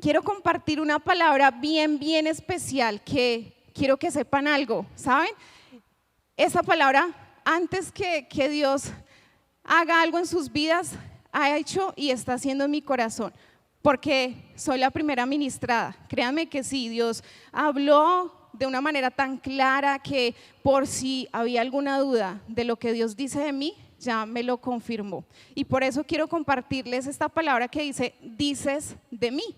quiero compartir una palabra bien especial que quiero que sepan algo, ¿saben? Esa palabra, antes que Dios haga algo en sus vidas, ha hecho y está haciendo en mi corazón, porque soy la primera ministrada. Créanme que sí, Dios habló de una manera tan clara que por si había alguna duda de lo que Dios dice de mí, ya me lo confirmó. Y por eso quiero compartirles esta palabra que dice, dices de mí.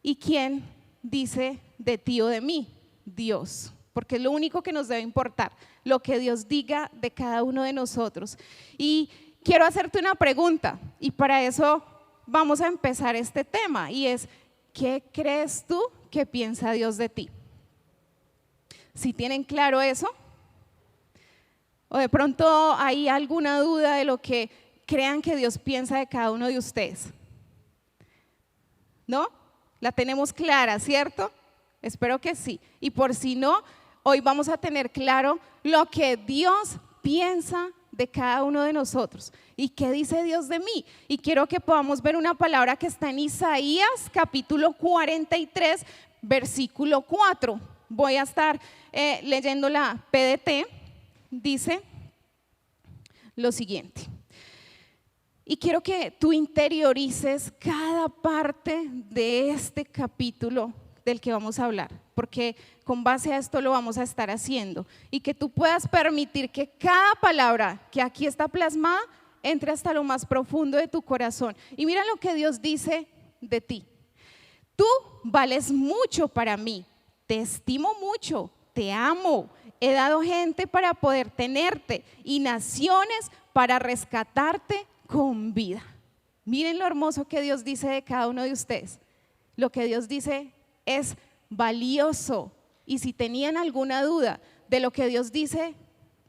¿Y quién dice de ti o de mí? Dios, porque es lo único que nos debe importar, lo que Dios diga de cada uno de nosotros. Y quiero hacerte una pregunta, y para eso vamos a empezar este tema, y es, ¿qué crees tú que piensa Dios de ti? ¿Si tienen claro eso? ¿O de pronto hay alguna duda de lo que crean que Dios piensa de cada uno de ustedes? ¿No? La tenemos clara, ¿cierto? Espero que sí. Y por si no, hoy vamos a tener claro lo que Dios piensa de cada uno de nosotros. ¿Y qué dice Dios de mí? Y quiero que podamos ver una palabra que está en Isaías capítulo 43, versículo 4. Voy a estar leyendo la PDT. Dice lo siguiente. Y quiero que tú interiorices cada parte de este capítulo del que vamos a hablar, porque con base a esto lo vamos a estar haciendo, y que tú puedas permitir que cada palabra que aquí está plasmada entre hasta lo más profundo de tu corazón. Y mira lo que Dios dice de ti. Tú vales mucho para mí, te estimo mucho, te amo, he dado gente para poder tenerte y naciones para rescatarte con vida. Miren lo hermoso que Dios dice de cada uno de ustedes. Lo que Dios dice es valioso, y si tenían alguna duda de lo que Dios dice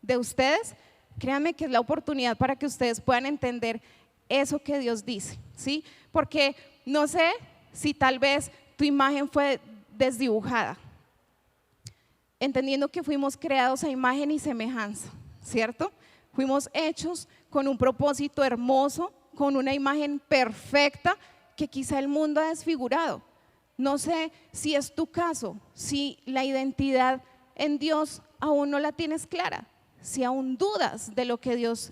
de ustedes, créanme que es la oportunidad para que ustedes puedan entender eso que Dios dice, ¿sí? Porque no sé si tal vez tu imagen fue desdibujada, entendiendo que fuimos creados a imagen y semejanza, ¿cierto? Fuimos hechos con un propósito hermoso, con una imagen perfecta que quizá el mundo ha desfigurado. No sé si es tu caso, si la identidad en Dios aún no la tienes clara, si aún dudas de lo que Dios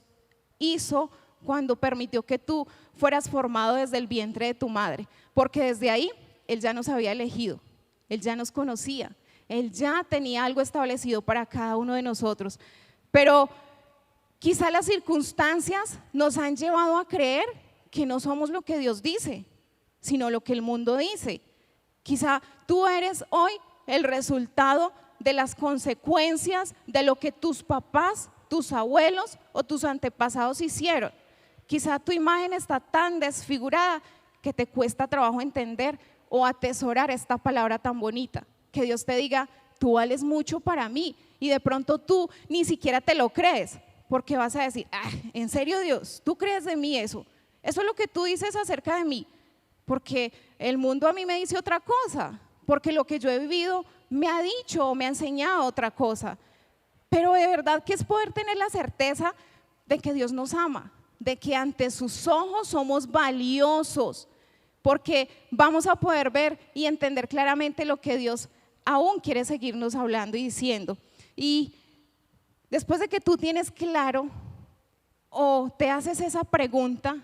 hizo cuando permitió que tú fueras formado desde el vientre de tu madre, porque desde ahí Él ya nos había elegido, Él ya nos conocía, Él ya tenía algo establecido para cada uno de nosotros. Pero quizá las circunstancias nos han llevado a creer que no somos lo que Dios dice, sino lo que el mundo dice. Quizá tú eres hoy el resultado de las consecuencias de lo que tus papás, tus abuelos o tus antepasados hicieron. Quizá tu imagen está tan desfigurada que te cuesta trabajo entender o atesorar esta palabra tan bonita. Que Dios te diga, tú vales mucho para mí, y de pronto tú ni siquiera te lo crees, porque vas a decir, ¿en serio, Dios? ¿Tú crees de mí eso? Eso es lo que tú dices acerca de mí, porque el mundo a mí me dice otra cosa, porque lo que yo he vivido me ha dicho o me ha enseñado otra cosa. Pero de verdad que es poder tener la certeza de que Dios nos ama, de que ante sus ojos somos valiosos, porque vamos a poder ver y entender claramente lo que Dios aún quiere seguirnos hablando y diciendo. Y después de que tú tienes claro o te haces esa pregunta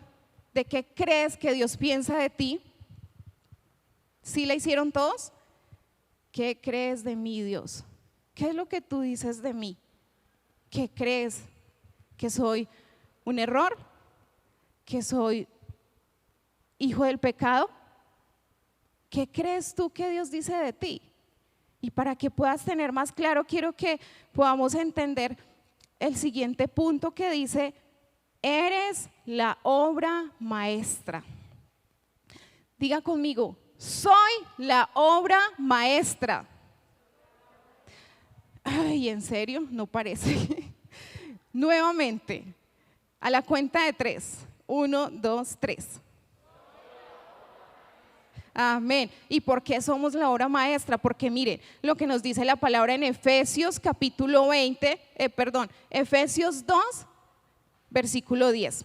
de qué crees que Dios piensa de ti, ¿sí la hicieron todos? ¿Qué crees de mí, Dios? ¿Qué es lo que tú dices de mí? ¿Qué crees? ¿Que soy un error? ¿Que soy hijo del pecado? ¿Qué crees tú que Dios dice de ti? Y para que puedas tener más claro, quiero que podamos entender el siguiente punto que dice, eres la obra maestra. Diga conmigo, soy la obra maestra. Ay, ¿en serio? No parece. Nuevamente, a la cuenta de 3. 1, 2, 3. Amén. ¿Y por qué somos la obra maestra? Porque miren lo que nos dice la palabra en Efesios capítulo Efesios 2, versículo 10.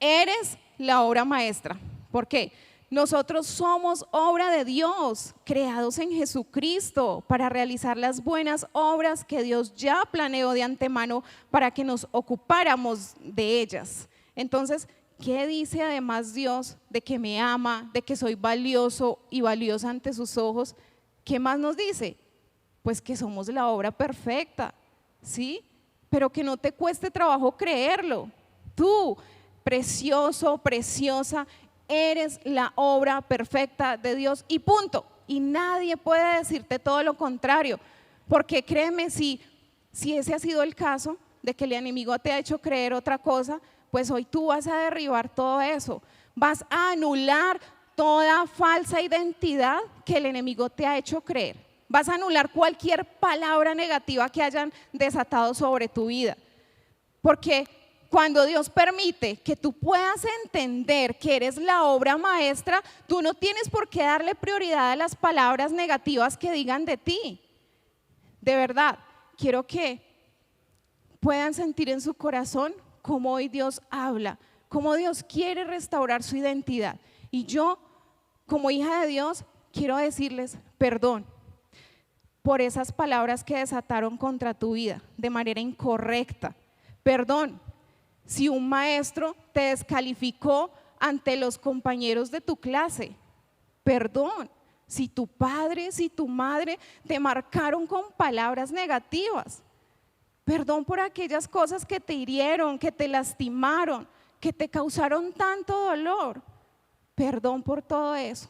Eres la obra maestra. ¿Por qué? Nosotros somos obra de Dios, creados en Jesucristo para realizar las buenas obras que Dios ya planeó de antemano para que nos ocupáramos de ellas. Entonces, ¿qué dice además Dios de que me ama, de que soy valioso y valiosa ante sus ojos? ¿Qué más nos dice? Pues que somos la obra perfecta, ¿sí? Pero que no te cueste trabajo creerlo. Tú, precioso, preciosa, eres la obra perfecta de Dios y punto. Y nadie puede decirte todo lo contrario, porque créeme, si ese ha sido el caso, de que el enemigo te ha hecho creer otra cosa, pues hoy tú vas a derribar todo eso, vas a anular toda falsa identidad que el enemigo te ha hecho creer, vas a anular cualquier palabra negativa que hayan desatado sobre tu vida, porque cuando Dios permite que tú puedas entender que eres la obra maestra, tú no tienes por qué darle prioridad a las palabras negativas que digan de ti. De verdad, quiero que puedan sentir en su corazón cómo hoy Dios habla, cómo Dios quiere restaurar su identidad. Y yo, como hija de Dios, quiero decirles perdón por esas palabras que desataron contra tu vida de manera incorrecta. Perdón si un maestro te descalificó ante los compañeros de tu clase. Perdón si tu padre, si tu madre te marcaron con palabras negativas. Perdón por aquellas cosas que te hirieron, que te lastimaron, que te causaron tanto dolor. Perdón por todo eso.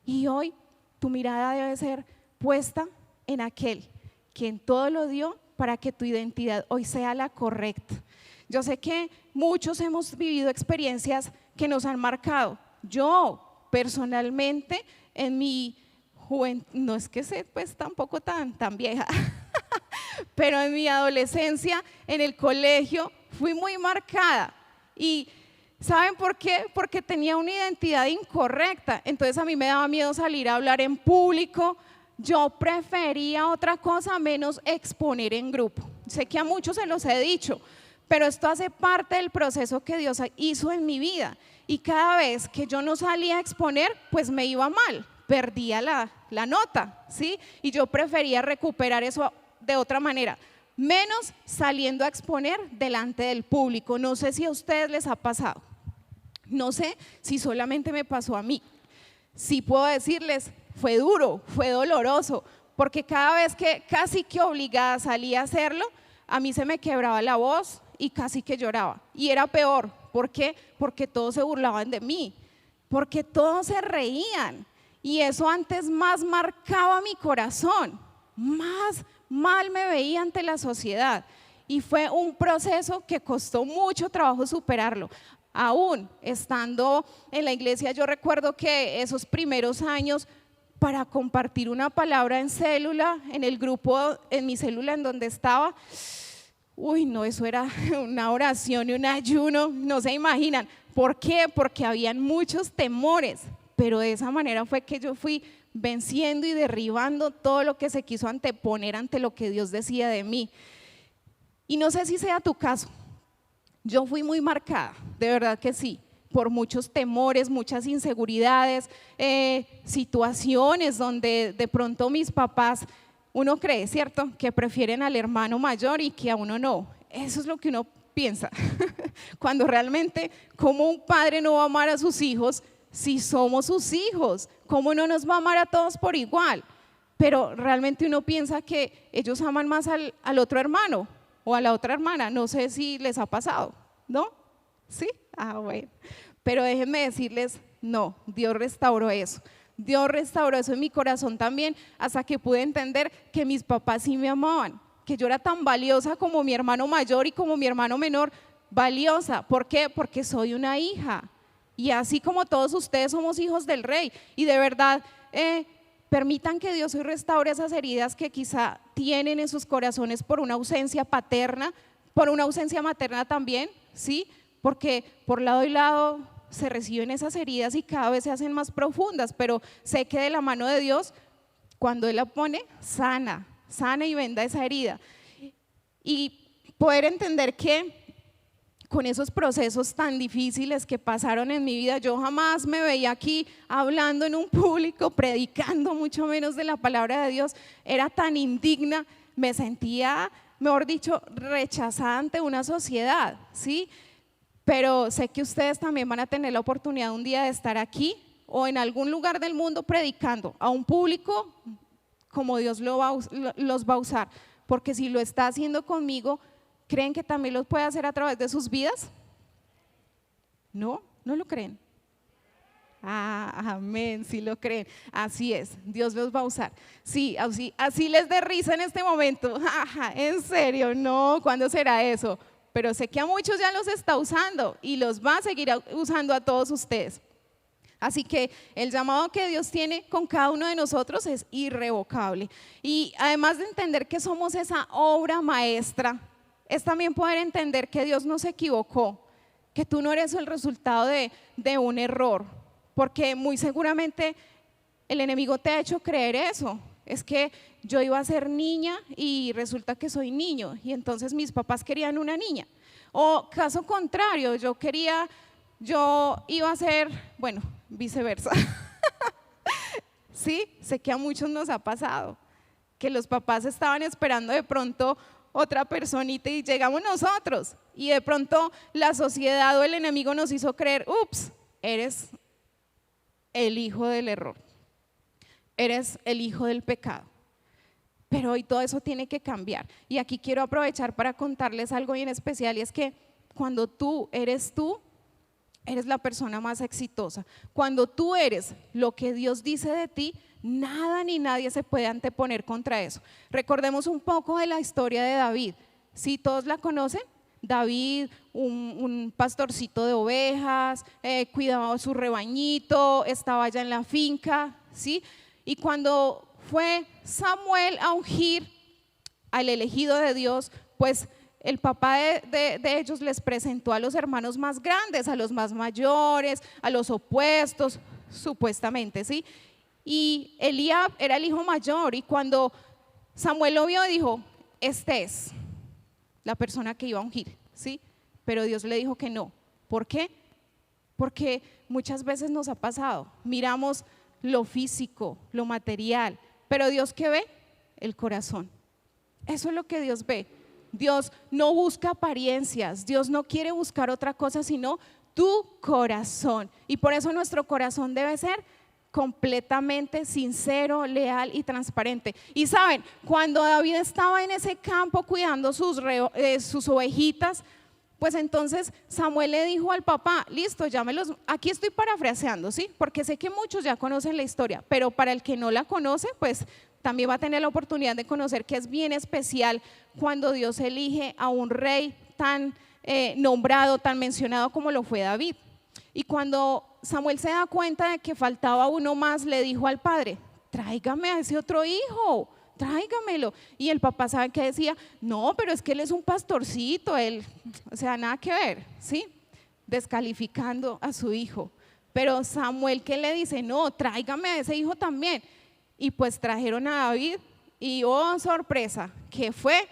Y hoy tu mirada debe ser puesta en aquel que en todo lo dio para que tu identidad hoy sea la correcta. Yo sé que muchos hemos vivido experiencias que nos han marcado. Yo personalmente en mi juventud, no es que sea pues tampoco tan vieja, pero en mi adolescencia, en el colegio, fui muy marcada. Y ¿saben por qué? Porque tenía una identidad incorrecta. Entonces a mí me daba miedo salir a hablar en público. Yo prefería otra cosa menos exponer en grupo. Sé que a muchos se los he dicho, pero esto hace parte del proceso que Dios hizo en mi vida. Y cada vez que yo no salía a exponer, pues me iba mal, perdía la nota, ¿sí? Y yo prefería recuperar eso de otra manera, menos saliendo a exponer delante del público. No sé si a ustedes les ha pasado, no sé si solamente me pasó a mí. Sí puedo decirles, fue duro, fue doloroso, porque cada vez que casi que obligada salía a hacerlo, a mí se me quebraba la voz y casi que lloraba. Y era peor, ¿por qué? Porque todos se burlaban de mí, porque todos se reían. Y eso antes más marcaba mi corazón, más mal me veía ante la sociedad. Y fue un proceso que costó mucho trabajo superarlo. Aún estando en la iglesia, yo recuerdo que esos primeros años, para compartir una palabra en célula, en el grupo, en mi célula en donde estaba, uy, no, eso era una oración y un ayuno, no se imaginan. ¿Por qué? Porque habían muchos temores, pero de esa manera fue que yo fui venciendo y derribando todo lo que se quiso anteponer ante lo que Dios decía de mí. Y no sé si sea tu caso, yo fui muy marcada, de verdad que sí, por muchos temores, muchas inseguridades, situaciones donde de pronto mis papás, uno cree, ¿cierto?, que prefieren al hermano mayor y que a uno no. Eso es lo que uno piensa, cuando realmente, ¿cómo un padre no va a amar a sus hijos si somos sus hijos? ¿Cómo no nos va a amar a todos por igual? Pero realmente uno piensa que ellos aman más al otro hermano o a la otra hermana. No sé si les ha pasado, ¿no? ¿Sí? Ah, bueno. Pero déjenme decirles, no, Dios restauró eso. Dios restauró eso en mi corazón también, hasta que pude entender que mis papás sí me amaban, que yo era tan valiosa como mi hermano mayor y como mi hermano menor, valiosa. ¿Por qué? Porque soy una hija. Y así como todos ustedes somos hijos del Rey. Y de verdad, permitan que Dios hoy restaure esas heridas que quizá tienen en sus corazones por una ausencia paterna, por una ausencia materna también, ¿sí? Porque por lado y lado se reciben esas heridas y cada vez se hacen más profundas, pero sé que de la mano de Dios, cuando Él la pone, sana y venda esa herida. Y poder entender que con esos procesos tan difíciles que pasaron en mi vida. Yo jamás me veía aquí hablando en un público, predicando, mucho menos de la palabra de Dios. Era tan indigna, me sentía, mejor dicho, rechazada ante una sociedad, ¿sí? Pero sé que ustedes también van a tener la oportunidad un día de estar aquí o en algún lugar del mundo predicando a un público como Dios los va a usar. Porque si lo está haciendo conmigo, ¿creen que también lo puede hacer a través de sus vidas? ¿No? ¿No lo creen? Amén, sí lo creen. Así es, Dios los va a usar. Sí, así les dé risa en este momento. En serio, no, ¿cuándo será eso? Pero sé que a muchos ya los está usando y los va a seguir usando a todos ustedes. Así que el llamado que Dios tiene con cada uno de nosotros es irrevocable. Y además de entender que somos esa obra maestra, es también poder entender que Dios no se equivocó, que tú no eres el resultado de un error, porque muy seguramente el enemigo te ha hecho creer eso. Es que yo iba a ser niña y resulta que soy niño y entonces mis papás querían una niña. O caso contrario, yo iba a ser, bueno, viceversa. Sí, sé que a muchos nos ha pasado, que los papás estaban esperando de pronto otra personita y llegamos nosotros y de pronto la sociedad o el enemigo nos hizo creer, ups, eres el hijo del error, eres el hijo del pecado. Pero hoy todo eso tiene que cambiar y aquí quiero aprovechar para contarles algo bien especial y es que cuando tú, eres la persona más exitosa. Cuando tú eres lo que Dios dice de ti, nada ni nadie se puede anteponer contra eso. Recordemos un poco de la historia de David. ¿Sí todos la conocen? David, un pastorcito de ovejas, cuidaba su rebañito, estaba allá en la finca, ¿sí? Y cuando fue Samuel a ungir al elegido de Dios, pues el papá de ellos les presentó a los hermanos más grandes, a los más mayores, a los opuestos, supuestamente, ¿sí? Y Eliab era el hijo mayor y cuando Samuel lo vio dijo, este es la persona que iba a ungir, ¿sí? Pero Dios le dijo que no. ¿Por qué? Porque muchas veces nos ha pasado, miramos lo físico, lo material, pero Dios ¿qué ve? El corazón. Eso es lo que Dios ve. Dios no busca apariencias, Dios no quiere buscar otra cosa sino tu corazón. Y por eso nuestro corazón debe ser completamente sincero, leal y transparente. Y saben, cuando David estaba en ese campo cuidando sus ovejitas, pues entonces Samuel le dijo al papá, listo, llámelos, aquí estoy parafraseando, ¿sí? Porque sé que muchos ya conocen la historia, pero para el que no la conoce, pues también va a tener la oportunidad de conocer que es bien especial cuando Dios elige a un rey tan nombrado, tan mencionado como lo fue David. Y cuando Samuel se da cuenta de que faltaba uno más, le dijo al padre, tráigame a ese otro hijo, tráigamelo. Y el papá, ¿sabe qué decía? No, pero es que él es un pastorcito, o sea, nada que ver, ¿sí? Descalificando a su hijo. Pero Samuel, ¿qué le dice? No, tráigame a ese hijo también. Y pues trajeron a David y oh sorpresa, que fue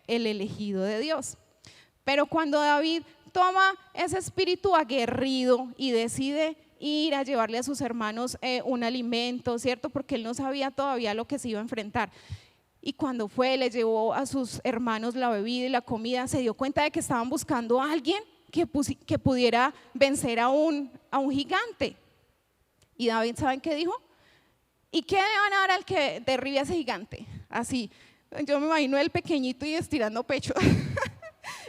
el elegido de Dios. Pero cuando David toma ese espíritu aguerrido y decide ir a llevarle a sus hermanos un alimento, ¿cierto? Porque él no sabía todavía lo que se iba a enfrentar. Y cuando fue, le llevó a sus hermanos la bebida y la comida, se dio cuenta de que estaban buscando a alguien que pudiera vencer a un gigante. Y David, ¿saben qué dijo? ¿Y qué le van a dar al que derribe a ese gigante? Así, yo me imagino el pequeñito y estirando pecho.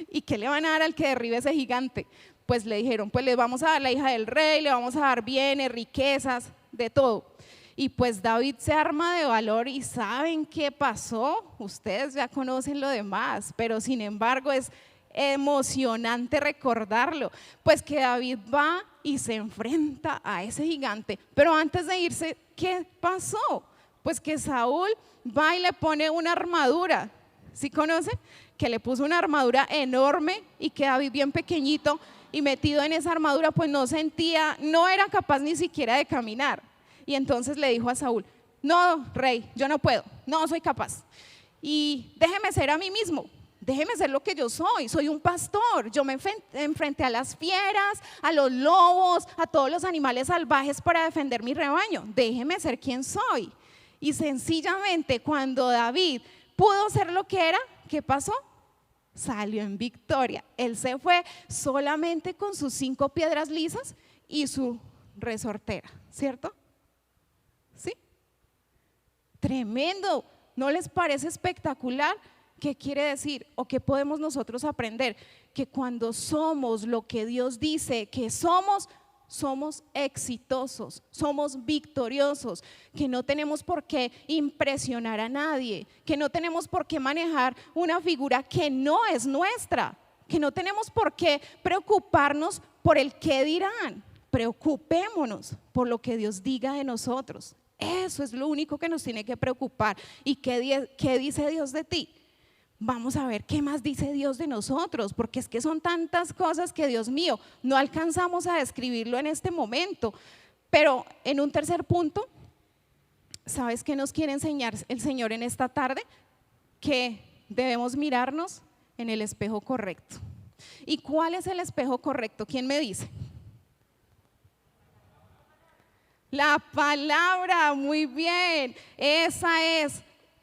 ¿Y qué le van a dar al que derribe a ese gigante? Pues le dijeron, pues le vamos a dar la hija del rey, le vamos a dar bienes, riquezas, de todo. Y pues David se arma de valor y ¿saben qué pasó? Ustedes ya conocen lo demás, pero sin embargo es emocionante recordarlo. Pues que David va y se enfrenta a ese gigante, pero antes de irse, ¿qué pasó? Pues que Saúl va y le pone una armadura, ¿sí conoce? Que le puso una armadura enorme y que David bien pequeñito y metido en esa armadura pues no era capaz ni siquiera de caminar. Y entonces le dijo a Saúl, no rey, yo no puedo, no soy capaz y déjeme ser a mí mismo, déjeme ser lo que yo soy un pastor, yo me enfrenté a las fieras, a los lobos, a todos los animales salvajes para defender mi rebaño, déjeme ser quien soy. Y sencillamente cuando David pudo ser lo que era, ¿qué pasó? Salió en victoria. Él se fue solamente con sus 5 piedras lisas y su resortera, ¿cierto? ¿Sí? Tremendo. ¿No les parece espectacular? ¿Qué quiere decir? ¿O qué podemos nosotros aprender? Que cuando somos lo que Dios dice que somos exitosos, somos victoriosos, que no tenemos por qué impresionar a nadie, que no tenemos por qué manejar una figura que no es nuestra, que no tenemos por qué preocuparnos por el qué dirán. Preocupémonos por lo que Dios diga de nosotros. Eso es lo único que nos tiene que preocupar. ¿Y qué dice Dios de ti? Vamos a ver qué más dice Dios de nosotros, porque es que son tantas cosas que, Dios mío, no alcanzamos a describirlo en este momento. Pero en un tercer punto, ¿sabes qué nos quiere enseñar el Señor en esta tarde? Que debemos mirarnos en el espejo correcto. ¿Y cuál es el espejo correcto? ¿Quién me dice? La palabra, muy bien, ese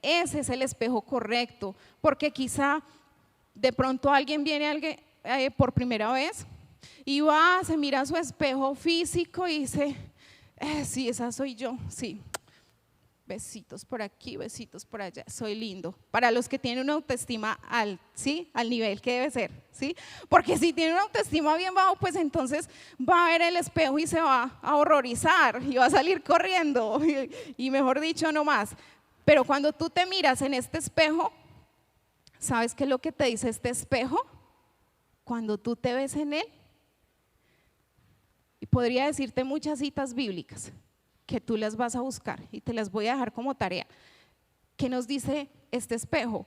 es el espejo correcto, porque quizá de pronto alguien viene por primera vez y va, se mira a su espejo físico y dice, sí, esa soy yo, sí, besitos por aquí, besitos por allá, soy lindo. Para los que tienen una autoestima ¿sí? Al nivel que debe ser, ¿sí? Porque si tienen una autoestima bien bajo, pues entonces va a ver el espejo y se va a horrorizar y va a salir corriendo y mejor dicho, no más. Pero cuando tú te miras en este espejo, ¿sabes qué es lo que te dice este espejo? Cuando tú te ves en él, y podría decirte muchas citas bíblicas, que tú las vas a buscar y te las voy a dejar como tarea. ¿Qué nos dice este espejo?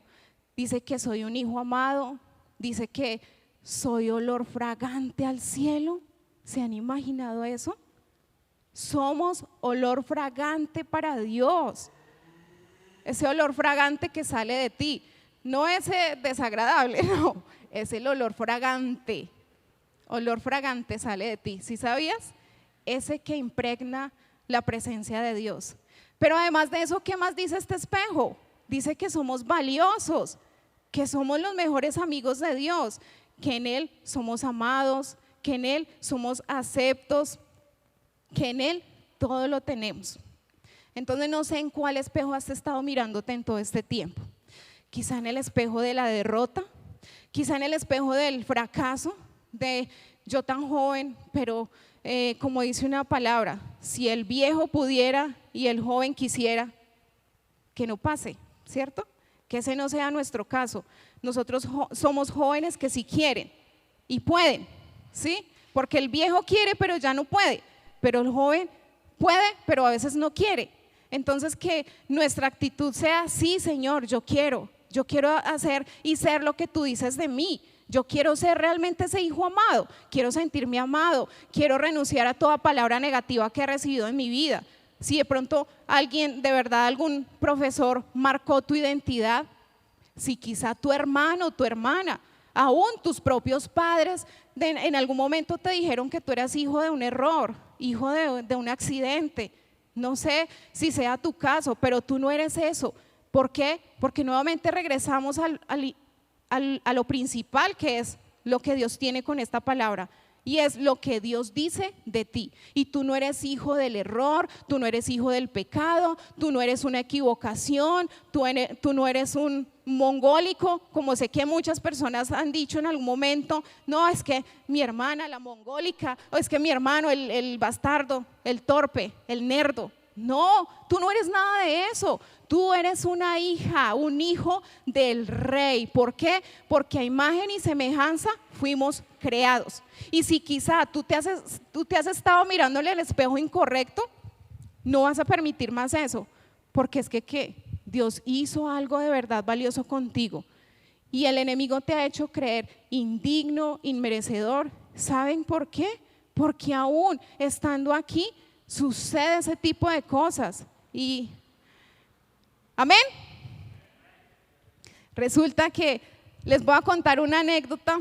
Dice que soy un hijo amado, dice que soy olor fragante al cielo. ¿Se han imaginado eso? Somos olor fragante para Dios. Ese olor fragante que sale de ti, no ese desagradable, no, es el olor fragante. Olor fragante sale de ti, ¿sí sabías? Ese que impregna la presencia de Dios. Pero además de eso, ¿qué más dice este espejo? Dice que somos valiosos, que somos los mejores amigos de Dios, que en Él somos amados, que en Él somos aceptos, que en Él todo lo tenemos. Entonces no sé en cuál espejo has estado mirándote en todo este tiempo. Quizá en el espejo de la derrota, quizá en el espejo del fracaso, de yo tan joven, pero como dice una palabra, si el viejo pudiera y el joven quisiera, que no pase, ¿cierto? Que ese no sea nuestro caso. Nosotros somos jóvenes que sí quieren y pueden, ¿sí? Porque el viejo quiere pero ya no puede, pero el joven puede pero a veces no quiere. Entonces que nuestra actitud sea, sí Señor, yo quiero hacer y ser lo que tú dices de mí. Yo quiero ser realmente ese hijo amado, quiero sentirme amado, quiero renunciar a toda palabra negativa que he recibido en mi vida. Si de pronto alguien, de verdad algún profesor marcó tu identidad, si quizá tu hermano, tu hermana, aún tus propios padres en algún momento te dijeron que tú eras hijo de un error, hijo de un accidente, no sé si sea tu caso, pero tú no eres eso. ¿Por qué? Porque nuevamente regresamos a lo principal, que es lo que Dios tiene con esta palabra, y es lo que Dios dice de ti. Y tú no eres hijo del error, tú no eres hijo del pecado, tú no eres una equivocación, tú no eres un mongólico, como sé que muchas personas han dicho en algún momento. No, es que mi hermana la mongólica, o es que mi hermano el bastardo, el torpe, el nerdo. No, tú no eres nada de eso. Tú eres una hija, un hijo del Rey. ¿Por qué? Porque a imagen y semejanza fuimos creados. Y si quizá tú te has estado mirándole al espejo incorrecto, no vas a permitir más eso. Porque es que ¿qué? Dios hizo algo de verdad valioso contigo. Y el enemigo te ha hecho creer indigno, inmerecedor. ¿Saben por qué? Porque aún estando aquí sucede ese tipo de cosas. Y amén. Resulta que Les voy a contar una anécdota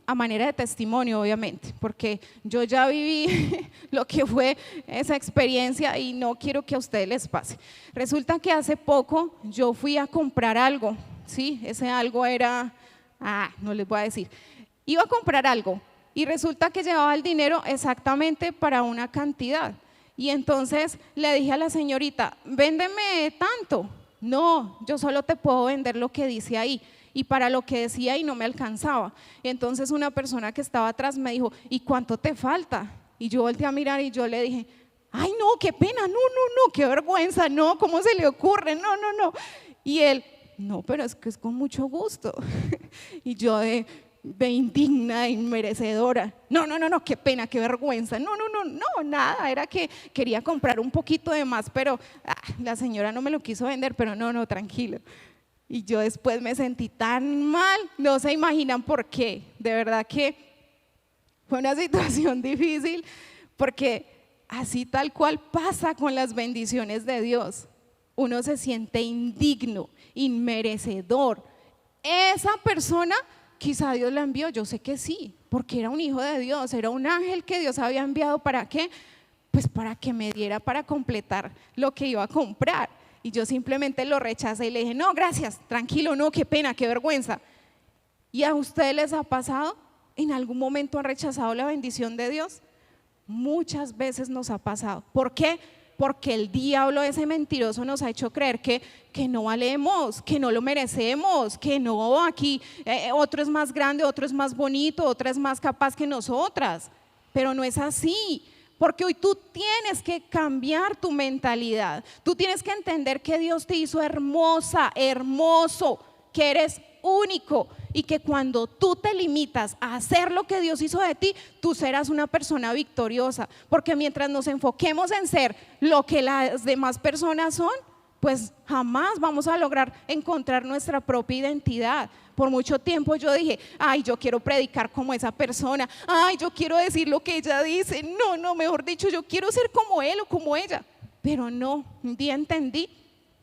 a manera de testimonio, obviamente, porque yo ya viví lo que fue esa experiencia y no quiero que a ustedes les pase. Resulta que hace poco yo fui a comprar algo, ¿sí? Ese algo era, no les voy a decir, iba a comprar algo y resulta que llevaba el dinero exactamente para una cantidad. Y entonces le dije a la señorita, véndeme tanto. No, yo solo te puedo vender lo que dice ahí. Y para lo que decía y no me alcanzaba. Entonces una persona que estaba atrás me dijo, ¿y cuánto te falta? Y yo volteé a mirar y yo le dije, ay no, qué pena, no, qué vergüenza, no, ¿cómo se le ocurre? No. Y él, no, pero es que es con mucho gusto. Y yo de indigna, inmerecedora, no, qué pena, qué vergüenza, no, nada, era que quería comprar un poquito de más, pero la señora no me lo quiso vender, pero no, tranquilo. Y yo después me sentí tan mal, no se imaginan por qué, de verdad que fue una situación difícil, porque así tal cual pasa con las bendiciones de Dios, uno se siente indigno, inmerecedor. Esa persona quizá Dios la envió, yo sé que sí, porque era un hijo de Dios, era un ángel que Dios había enviado. ¿Para qué? Pues para que me diera para completar lo que iba a comprar. Y yo simplemente lo rechacé y le dije, no, gracias, tranquilo, no, qué pena, qué vergüenza. ¿Y a ustedes les ha pasado? ¿En algún momento han rechazado la bendición de Dios? Muchas veces nos ha pasado. ¿Por qué? Porque el diablo, ese mentiroso, nos ha hecho creer que no valemos, que no lo merecemos, que no, aquí otro es más grande, otro es más bonito, otra es más capaz que nosotras. Pero no es así, porque hoy tú tienes que cambiar tu mentalidad. Tú tienes que entender que Dios te hizo hermosa, hermoso, que eres único y que cuando tú te limitas a hacer lo que Dios hizo de ti, tú serás una persona victoriosa, porque mientras nos enfoquemos en ser lo que las demás personas son, pues jamás vamos a lograr encontrar nuestra propia identidad. Por mucho tiempo yo dije, ay, yo quiero predicar como esa persona, ay, yo quiero decir lo que ella dice, no, mejor dicho, yo quiero ser como él o como ella, pero no, un día entendí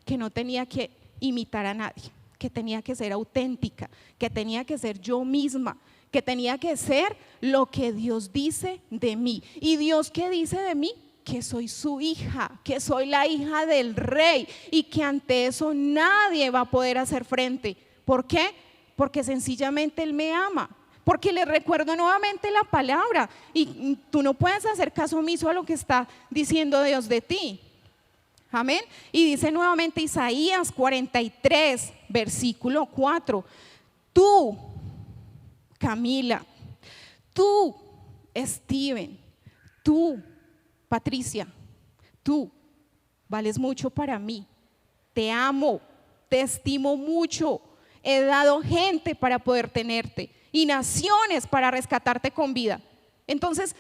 que no tenía que imitar a nadie, que tenía que ser auténtica, que tenía que ser yo misma, que tenía que ser lo que Dios dice de mí. ¿Y Dios qué dice de mí? Que soy su hija, que soy la hija del rey y que ante eso nadie va a poder hacer frente. ¿Por qué? Porque sencillamente Él me ama. Porque le recuerdo nuevamente la palabra y tú no puedes hacer caso omiso a lo que está diciendo Dios de ti. Amén. Y dice nuevamente Isaías 43, versículo 4. Tú, Camila, tú, Steven, tú, Patricia, tú vales mucho para mí. Te amo, te estimo mucho. He dado gente para poder tenerte y naciones para rescatarte con vida. Entonces,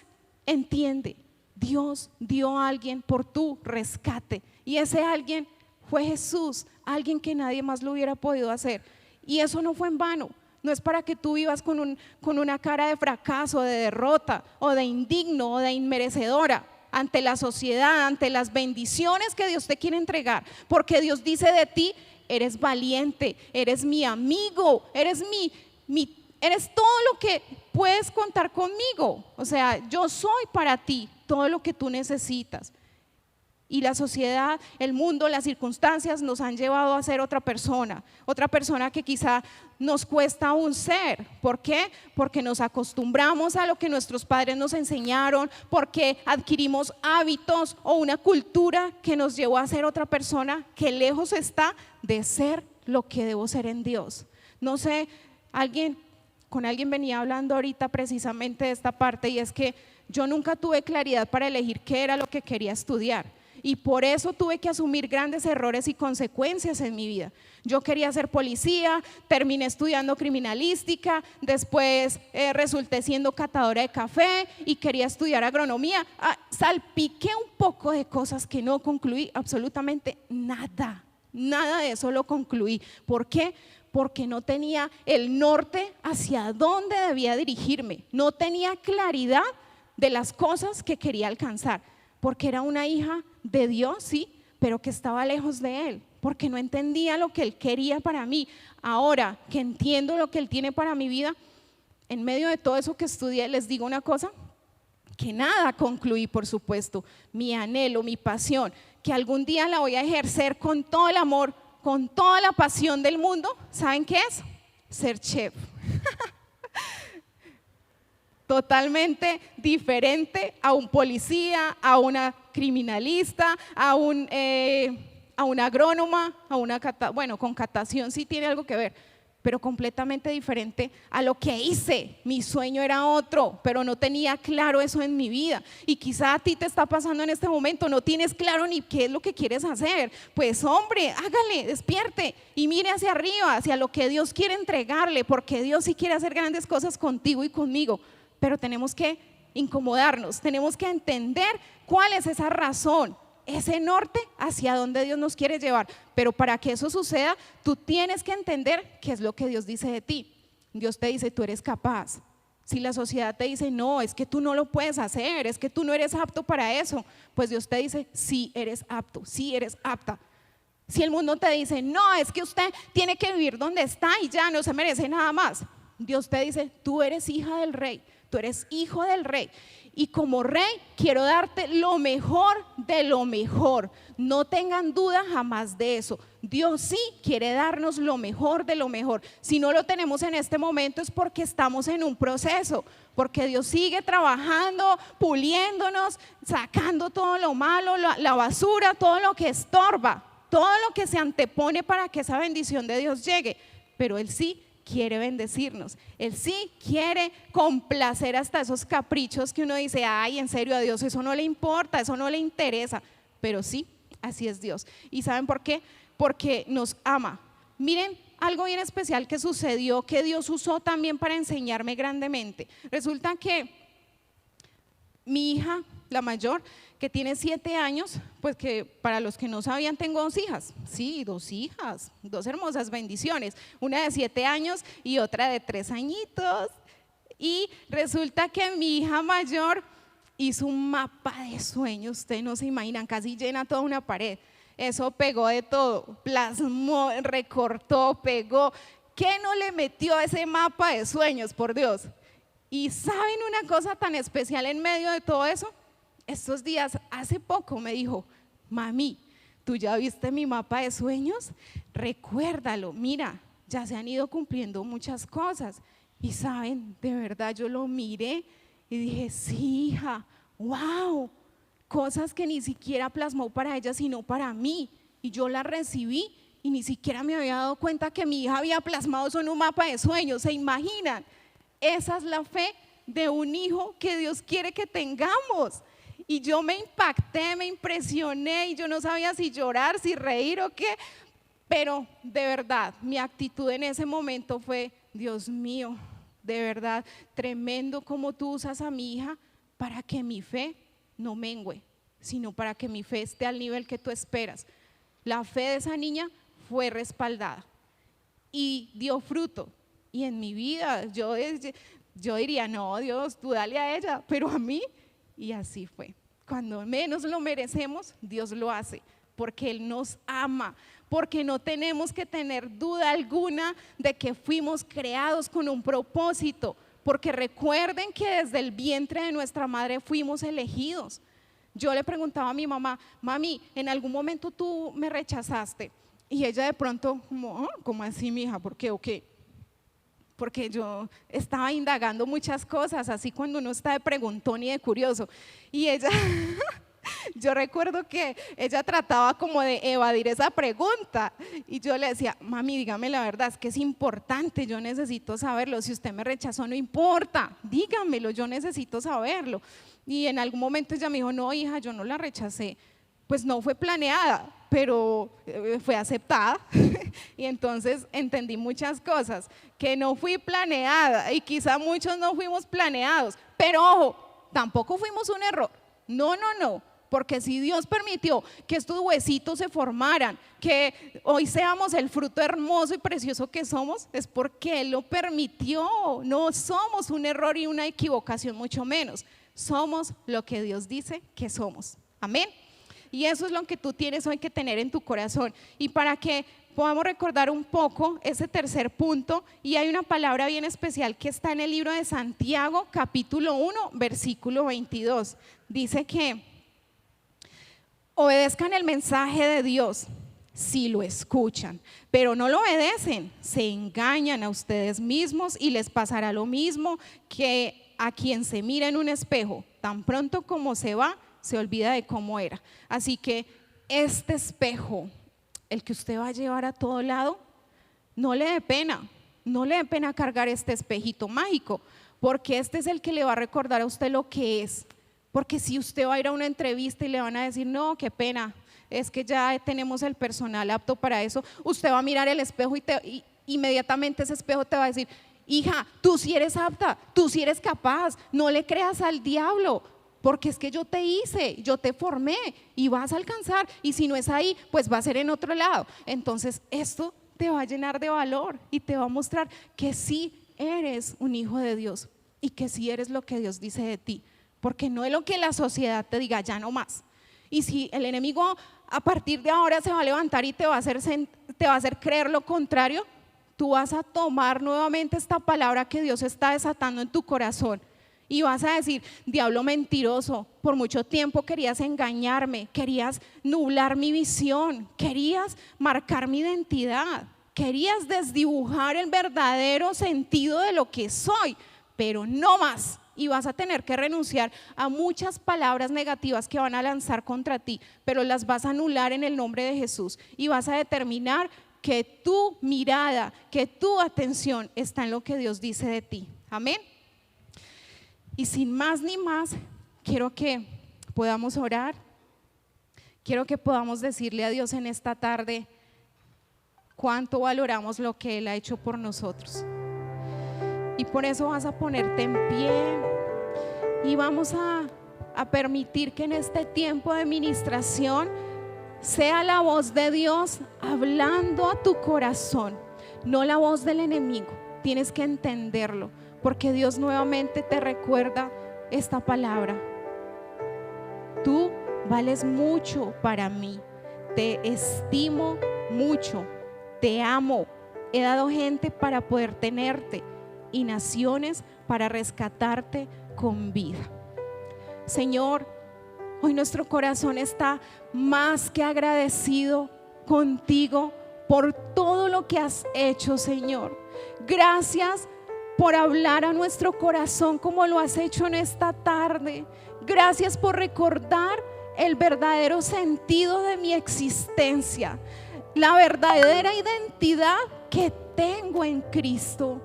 entiende, Dios dio a alguien por tu rescate. Y ese alguien fue Jesús, alguien que nadie más lo hubiera podido hacer. Y eso no fue en vano, no es para que tú vivas con una cara de fracaso, de derrota, o de indigno, o de inmerecedora ante la sociedad, ante las bendiciones que Dios te quiere entregar. Porque Dios dice de ti, eres valiente, eres mi amigo, eres eres todo lo que puedes contar conmigo. O sea, yo soy para ti todo lo que tú necesitas. Y la sociedad, el mundo, las circunstancias nos han llevado a ser otra persona que quizá nos cuesta aún ser. ¿Por qué? Porque nos acostumbramos a lo que nuestros padres nos enseñaron, porque adquirimos hábitos o una cultura que nos llevó a ser otra persona que lejos está de ser lo que debo ser en Dios. No sé, con alguien venía hablando ahorita precisamente de esta parte, y es que yo nunca tuve claridad para elegir qué era lo que quería estudiar. Y por eso tuve que asumir grandes errores y consecuencias en mi vida. Yo quería ser policía, terminé estudiando criminalística, después resulté siendo catadora de café y quería estudiar agronomía. Salpiqué un poco de cosas que no concluí, absolutamente nada de eso lo concluí. ¿Por qué? Porque no tenía el norte hacia dónde debía dirigirme, no tenía claridad de las cosas que quería alcanzar. Porque era una hija de Dios, sí, pero que estaba lejos de Él. porque no entendía lo que Él quería para mí. Ahora que entiendo lo que Él tiene para mi vida, en medio de todo eso que estudié, les digo una cosa, que nada concluí, por supuesto, mi anhelo, mi pasión, que algún día la voy a ejercer con todo el amor, con toda la pasión del mundo. ¿Saben qué es? Ser chef. Totalmente diferente a un policía, a una criminalista, a una agrónoma, bueno, con catación sí tiene algo que ver, pero completamente diferente a lo que hice. Mi sueño era otro, pero no tenía claro eso en mi vida. Y quizá a ti te está pasando en este momento, no tienes claro ni qué es lo que quieres hacer. Pues hombre, hágale, despierte y mire hacia arriba, hacia lo que Dios quiere entregarle, porque Dios sí quiere hacer grandes cosas contigo y conmigo. Pero tenemos que incomodarnos, tenemos que entender cuál es esa razón, ese norte hacia donde Dios nos quiere llevar. Pero para que eso suceda, tú tienes que entender qué es lo que Dios dice de ti. Dios te dice, tú eres capaz. Si la sociedad te dice, no, es que tú no lo puedes hacer, es que tú no eres apto para eso, pues Dios te dice, sí eres apto, sí eres apta. Si el mundo te dice, no, es que usted tiene que vivir donde está y ya no se merece nada más, Dios te dice, tú eres hija del rey, tú eres hijo del rey. Y como rey quiero darte lo mejor de lo mejor. No tengan duda jamás de eso. Dios sí quiere darnos lo mejor de lo mejor. Si no lo tenemos en este momento es porque estamos en un proceso, porque Dios sigue trabajando, puliéndonos, sacando todo lo malo, la basura, todo lo que estorba, todo lo que se antepone para que esa bendición de Dios llegue. Pero Él sí quiere bendecirnos, Él sí quiere complacer hasta esos caprichos que uno dice, ay, en serio, a Dios eso no le importa, eso no le interesa, pero sí, así es Dios. ¿Y saben por qué? Porque nos ama. Miren algo bien especial que sucedió, que Dios usó también para enseñarme grandemente. Resulta que mi hija, la mayor, que tiene 7 años, pues que para los que no sabían tengo 2 hijas, sí, 2 hijas, 2 hermosas bendiciones, una de 7 años y otra de 3 añitos. Y resulta que mi hija mayor hizo un mapa de sueños, ustedes no se imaginan, casi llena toda una pared. Eso pegó de todo, plasmó, recortó, pegó. ¿Qué no le metió a ese mapa de sueños, por Dios? Y ¿saben una cosa tan especial en medio de todo eso? Estos días, hace poco me dijo, mami, ¿tú ya viste mi mapa de sueños? Recuérdalo, mira, ya se han ido cumpliendo muchas cosas. Y saben, de verdad yo lo miré y dije, sí, hija, wow, cosas que ni siquiera plasmó para ella, sino para mí. Y yo las recibí y ni siquiera me había dado cuenta que mi hija había plasmado eso en un mapa de sueños. ¿Se imaginan? Esa es la fe de un hijo que Dios quiere que tengamos. Y yo me impacté, me impresioné y yo no sabía si llorar, si reír o qué, pero de verdad mi actitud en ese momento fue, Dios mío, de verdad, tremendo como tú usas a mi hija para que mi fe no mengüe, sino para que mi fe esté al nivel que tú esperas. La fe de esa niña fue respaldada y dio fruto. Y en mi vida yo diría, no, Dios, tú dale a ella, pero a mí. Y así fue. Cuando menos lo merecemos, Dios lo hace, porque Él nos ama, porque no tenemos que tener duda alguna de que fuimos creados con un propósito, porque recuerden que desde el vientre de nuestra madre fuimos elegidos. Yo le preguntaba a mi mamá, mami, ¿en algún momento tú me rechazaste? Y ella de pronto, ¿cómo así, mija? ¿Por qué o qué? Porque yo estaba indagando muchas cosas, así cuando uno está de preguntón y de curioso. Y ella, yo recuerdo que ella trataba como de evadir esa pregunta. Y yo le decía, mami, dígame la verdad, es que es importante, yo necesito saberlo. Si usted me rechazó, no importa, dígamelo, yo necesito saberlo. Y en algún momento ella me dijo, no, hija, yo no la rechacé. Pues no fue planeada, pero fue aceptada. Y entonces entendí muchas cosas, que no fui planeada y quizá muchos no fuimos planeados, pero ojo, tampoco fuimos un error. No, no, no, porque si Dios permitió que estos huesitos se formaran, que hoy seamos el fruto hermoso y precioso que somos, es porque Él lo permitió. No somos un error y una equivocación, mucho menos. Somos lo que Dios dice que somos. Amén. Y eso es lo que tú tienes hoy que tener en tu corazón. Y para que podamos recordar un poco ese tercer punto, y hay una palabra bien especial que está en el libro de Santiago, capítulo 1, versículo 22. Dice que obedezcan el mensaje de Dios si lo escuchan, pero no lo obedecen, se engañan a ustedes mismos y les pasará lo mismo que a quien se mira en un espejo, tan pronto como se va, se olvida de cómo era. Así que este espejo, el que usted va a llevar a todo lado, no le dé pena cargar este espejito mágico, porque este es el que le va a recordar a usted lo que es. Porque si usted va a ir a una entrevista y le van a decir, no, qué pena, es que ya tenemos el personal apto para eso, usted va a mirar el espejo y inmediatamente ese espejo te va a decir, hija, tú sí eres apta, tú sí eres capaz, no le creas al diablo, porque es que yo te hice, yo te formé y vas a alcanzar, y si no es ahí, pues va a ser en otro lado. Entonces esto te va a llenar de valor y te va a mostrar que sí eres un hijo de Dios y que sí eres lo que Dios dice de ti, porque no es lo que la sociedad te diga, ya no más. Y si el enemigo a partir de ahora se va a levantar y te va a hacer creer lo contrario, tú vas a tomar nuevamente esta palabra que Dios está desatando en tu corazón y vas a decir, diablo mentiroso, por mucho tiempo querías engañarme, querías nublar mi visión, querías marcar mi identidad, querías desdibujar el verdadero sentido de lo que soy, pero no más. Y vas a tener que renunciar a muchas palabras negativas que van a lanzar contra ti, pero las vas a anular en el nombre de Jesús y vas a determinar que tu mirada, que tu atención está en lo que Dios dice de ti. Amén. Y sin más ni más, quiero que podamos orar, quiero que podamos decirle a Dios en esta tarde cuánto valoramos lo que Él ha hecho por nosotros. Y por eso vas a ponerte en pie y vamos a permitir que en este tiempo de ministración sea la voz de Dios hablando a tu corazón, no la voz del enemigo. Tienes que entenderlo, porque Dios nuevamente te recuerda esta palabra. Tú vales mucho para mí, te estimo mucho, te amo, he dado gente para poder tenerte y naciones para rescatarte con vida. Señor, hoy nuestro corazón está más que agradecido contigo por todo lo que has hecho, Señor. Gracias por hablar a nuestro corazón como lo has hecho en esta tarde. Gracias por recordar el verdadero sentido de mi existencia, la verdadera identidad que tengo en Cristo.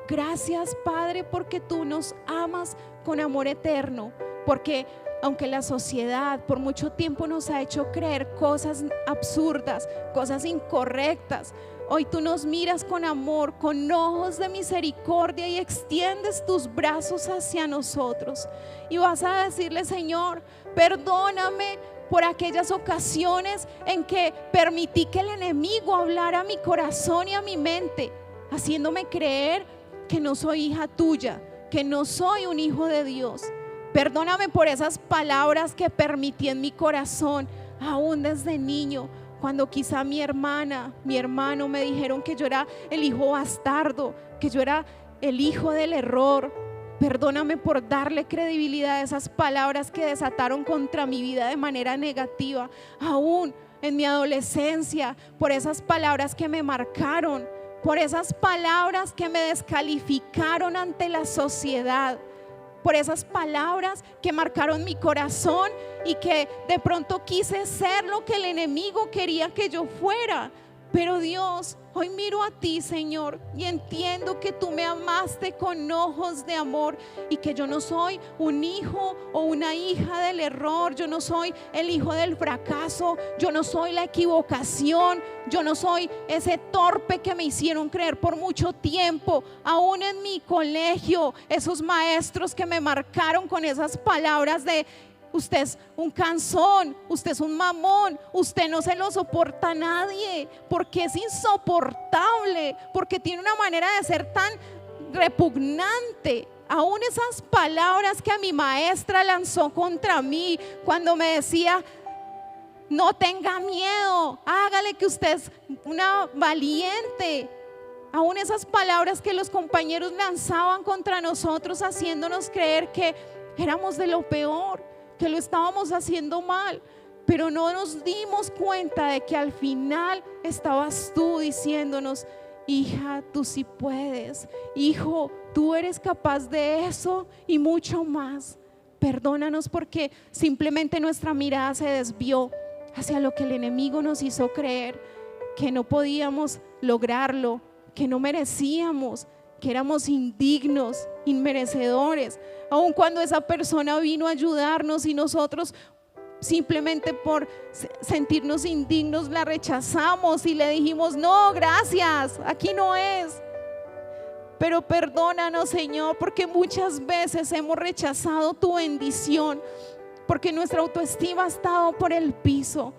Gracias, Padre, porque tú nos amas con amor eterno, porque aunque la sociedad por mucho tiempo nos ha hecho creer cosas absurdas, cosas incorrectas, hoy tú nos miras con amor, con ojos de misericordia y extiendes tus brazos hacia nosotros. Y vas a decirle, Señor, perdóname por aquellas ocasiones en que permití que el enemigo hablara a mi corazón y a mi mente, haciéndome creer que no soy hija tuya, que no soy un hijo de Dios. Perdóname por esas palabras que permití en mi corazón, aún desde niño, cuando quizá mi hermana, mi hermano me dijeron que yo era el hijo bastardo, que yo era el hijo del error. Perdóname por darle credibilidad a esas palabras que desataron contra mi vida de manera negativa, aún en mi adolescencia, por esas palabras que me marcaron, por esas palabras que me descalificaron ante la sociedad, por esas palabras que marcaron mi corazón y que de pronto quise ser lo que el enemigo quería que yo fuera. Pero Dios, hoy miro a ti, Señor, y entiendo que tú me amaste con ojos de amor y que yo no soy un hijo o una hija del error, yo no soy el hijo del fracaso, yo no soy la equivocación, yo no soy ese torpe que me hicieron creer por mucho tiempo, aún en mi colegio, esos maestros que me marcaron con esas palabras de: usted es un cansón, usted es un mamón, usted no se lo soporta a nadie, porque es insoportable, porque tiene una manera de ser tan repugnante. Aún esas palabras que a mi maestra lanzó contra mí cuando me decía: No tenga miedo, hágale que usted es una valiente. Aún esas palabras que los compañeros lanzaban contra nosotros, haciéndonos creer que éramos de lo peor, que lo estábamos haciendo mal, pero no nos dimos cuenta de que al final estabas tú diciéndonos: hija, tú sí puedes, hijo, tú eres capaz de eso y mucho más. Perdónanos porque simplemente nuestra mirada se desvió hacia lo que el enemigo nos hizo creer, que no podíamos lograrlo, que no merecíamos, que éramos indignos, inmerecedores. Aun cuando esa persona vino a ayudarnos y nosotros simplemente por sentirnos indignos la rechazamos y le dijimos: no, gracias, aquí no es. Pero perdónanos, Señor, porque muchas veces hemos rechazado tu bendición, porque nuestra autoestima ha estado por el piso.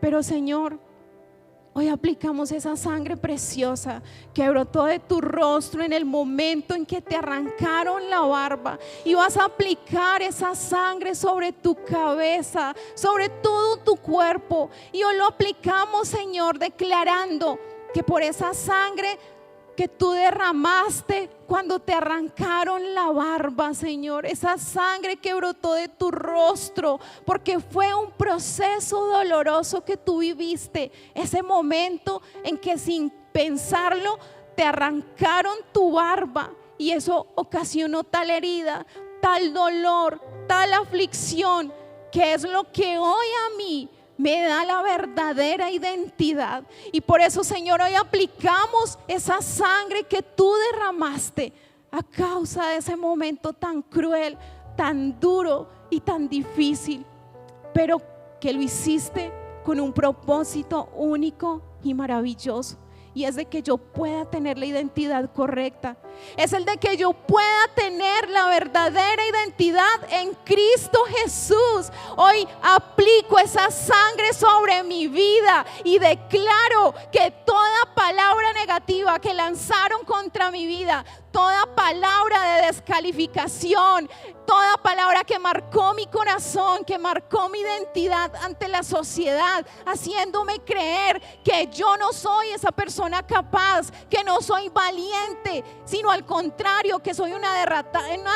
Pero, Señor, hoy aplicamos esa sangre preciosa que brotó de tu rostro en el momento en que te arrancaron la barba, y vas a aplicar esa sangre sobre tu cabeza, sobre todo tu cuerpo. Y hoy lo aplicamos, Señor, declarando que por esa sangre que tú derramaste cuando te arrancaron la barba, Señor, esa sangre que brotó de tu rostro, porque fue un proceso doloroso que tú viviste, ese momento en que sin pensarlo te arrancaron tu barba, y eso ocasionó tal herida, tal dolor, tal aflicción, que es lo que hoy a mí me da la verdadera identidad. Y por eso, Señor, hoy aplicamos esa sangre que tú derramaste a causa de ese momento tan cruel, tan duro y tan difícil, pero que lo hiciste con un propósito único y maravilloso. Y es de que yo pueda tener la identidad correcta. Es el de que yo pueda tener la verdadera identidad en Cristo Jesús. Hoy aplico esa sangre sobre mi vida y declaro que toda palabra negativa que lanzaron contra mi vida, toda palabra de descalificación, toda palabra que marcó mi corazón, que marcó mi identidad ante la sociedad, haciéndome creer que yo no soy esa persona capaz, que no soy valiente, sino al contrario, que soy una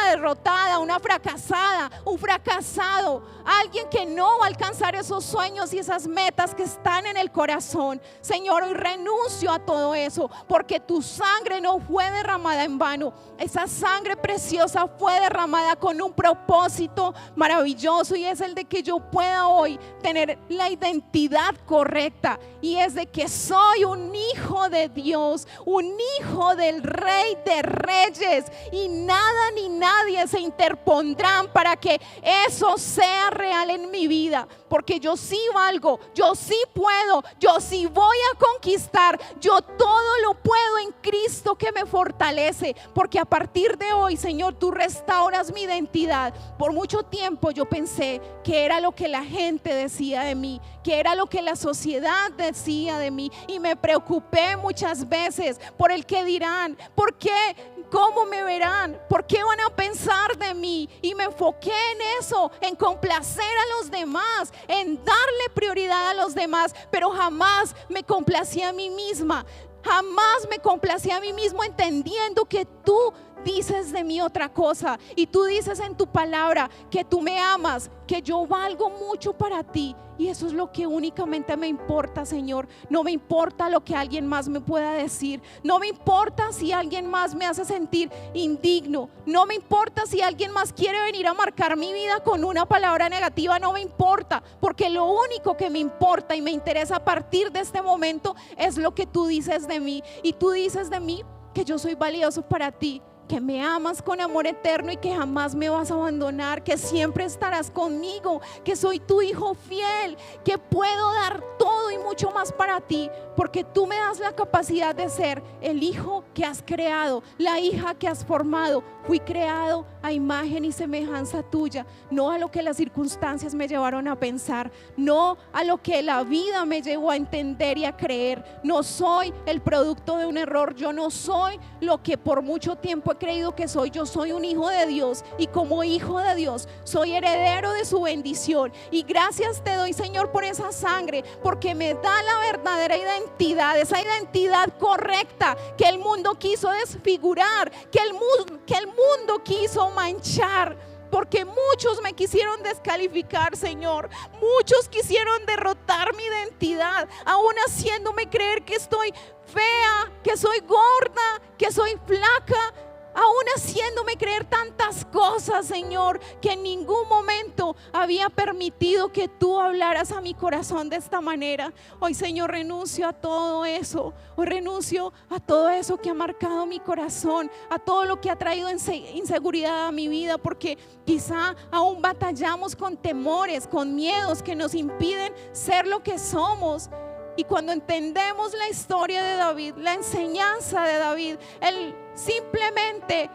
derrotada, una fracasada, un fracasado, alguien que no va a alcanzar esos sueños y esas metas que están en el corazón. Señor, hoy renuncio a todo eso, porque tu sangre no fue derramada en vano. Esa sangre preciosa fue derramada con un propósito maravilloso, y es el de que yo pueda hoy tener la identidad correcta, y es de que soy un hijo de Dios, un hijo del Rey de Reyes, y nada ni nadie se interpondrán para que eso sea real en mi vida, porque yo sí valgo, yo sí puedo, yo sí voy a conquistar, yo todo lo puedo en Cristo que me fortalece, porque a partir de hoy, Señor, tú restauras mi identidad. Por mucho tiempo yo pensé que era lo que la gente decía de mí, que era lo que la sociedad decía de mí, y me preocupé muchas veces por el que dirán, por qué, cómo me verán, por qué van a pensar de mí, y me enfoqué en eso, en complacer a los demás, en darle prioridad a los demás, pero jamás me complací a mí misma. Jamás me complací a mí mismo, entendiendo que tú dices de mí otra cosa, y tú dices en tu palabra que tú me amas, que yo valgo mucho para ti, y eso es lo que únicamente me importa, Señor. No me importa lo que alguien más me pueda decir, no me importa si alguien más me hace sentir indigno, no me importa si alguien más quiere venir a marcar mi vida con una palabra negativa, no me importa, porque lo único que me importa y me interesa a partir de este momento es lo que tú dices de mí, y tú dices de mí que yo soy valioso para ti, que me amas con amor eterno y que jamás me vas a abandonar, que siempre estarás conmigo, que soy tu hijo fiel, que puedo dar todo y mucho más para ti, porque tú me das la capacidad de ser el hijo que has creado, la hija que has formado. Fui creado a imagen y semejanza tuya, no a lo que las circunstancias me llevaron a pensar, no a lo que la vida me llevó a entender y a creer. No soy el producto de un error, yo no soy lo que por mucho tiempo ha creído que soy. Yo soy un hijo de Dios y como hijo de Dios soy heredero de su bendición. Y gracias te doy, Señor, por esa sangre, porque me da la verdadera identidad, esa identidad correcta que el mundo quiso desfigurar, que el mundo quiso manchar. Porque muchos me quisieron descalificar, Señor. Muchos quisieron derrotar mi identidad, aún haciéndome creer que estoy fea, que soy gorda, que soy flaca, aún haciéndome creer tantas cosas, Señor, que en ningún momento había permitido que tú hablaras a mi corazón de esta manera. Hoy, Señor, renuncio a todo eso. Hoy renuncio a todo eso que ha marcado mi corazón, a todo lo que ha traído inseguridad a mi vida, porque quizá aún batallamos con temores, con miedos que nos impiden ser lo que somos. Y cuando entendemos la historia de David, la enseñanza de David, él simplemente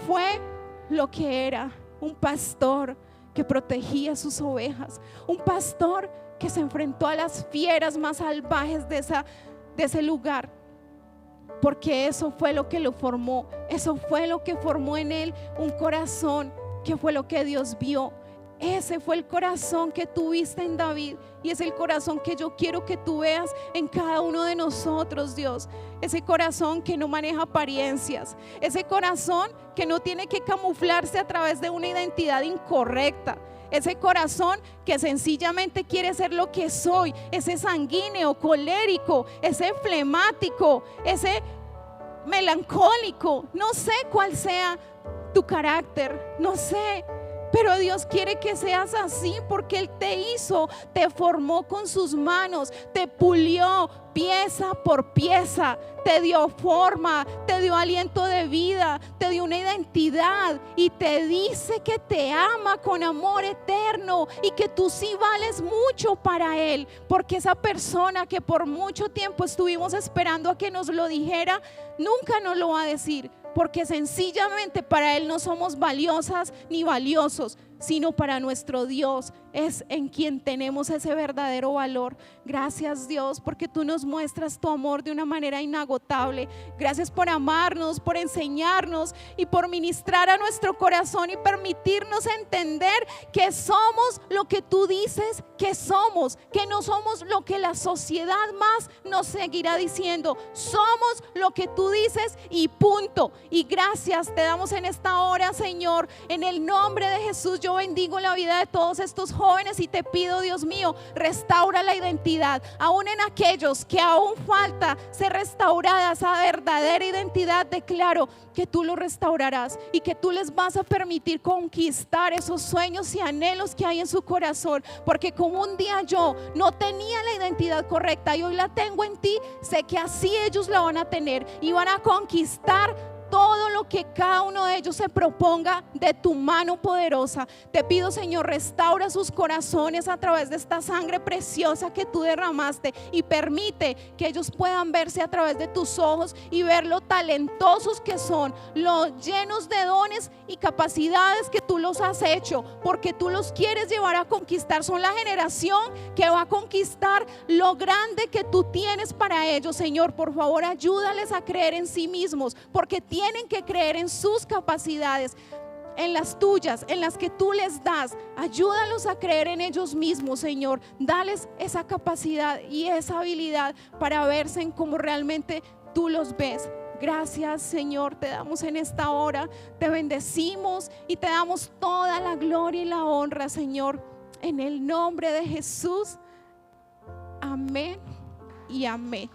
fue lo que era: un pastor que protegía sus ovejas, un pastor que se enfrentó a las fieras más salvajes de ese lugar, porque eso fue lo que lo formó, eso fue lo que formó en él un corazón que fue lo que Dios vio. Ese fue el corazón que tú viste en David y es el corazón que yo quiero que tú veas en cada uno de nosotros, Dios. Ese corazón que no maneja apariencias, ese corazón que no tiene que camuflarse a través de una identidad incorrecta, ese corazón que sencillamente quiere ser lo que soy, ese sanguíneo, colérico, ese flemático, ese melancólico. No sé cuál sea tu carácter, no sé. Pero Dios quiere que seas así porque Él te hizo, te formó con sus manos, te pulió pieza por pieza, te dio forma, te dio aliento de vida, te dio una identidad y te dice que te ama con amor eterno y que tú sí vales mucho para Él, porque esa persona que por mucho tiempo estuvimos esperando a que nos lo dijera, nunca nos lo va a decir. Porque sencillamente para Él no somos valiosas ni valiosos, sino para nuestro Dios es en quien tenemos ese verdadero valor. Gracias, Dios, porque tú nos muestras tu amor de una manera inagotable. Gracias por amarnos, por enseñarnos y por ministrar a nuestro corazón y permitirnos entender que somos lo que tú dices que somos, que no somos lo que la sociedad más nos seguirá diciendo. Somos lo que tú dices y punto. Y gracias te damos en esta hora, Señor, en el nombre de Jesús. Yo bendigo la vida de todos estos jóvenes y te pido, Dios mío, restaura la identidad, aún en aquellos que aún falta ser restaurada esa verdadera identidad. Declaro que tú lo restaurarás y que tú les vas a permitir conquistar esos sueños y anhelos que hay en su corazón, porque como un día yo no tenía la identidad correcta y hoy la tengo en ti, sé que así ellos la van a tener y van a conquistar todo lo que cada uno de ellos se proponga de tu mano poderosa. Te pido, Señor, restaura sus corazones a través de esta sangre preciosa que tú derramaste y permite que ellos puedan verse a través de tus ojos y ver lo talentosos que son, lo llenos de dones y capacidades que tú los has hecho, porque tú los quieres llevar a conquistar. Son la generación que va a conquistar lo grande que tú tienes para ellos. Señor, por favor, ayúdales a creer en sí mismos, porque tienen que creer en sus capacidades, en las tuyas, en las que tú les das. Ayúdalos a creer en ellos mismos, Señor. Dales esa capacidad y esa habilidad para verse en como realmente tú los ves. Gracias, Señor, te damos en esta hora, te bendecimos y te damos toda la gloria y la honra, Señor, en el nombre de Jesús. Amén y amén.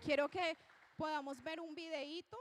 Quiero que podamos ver un videíto.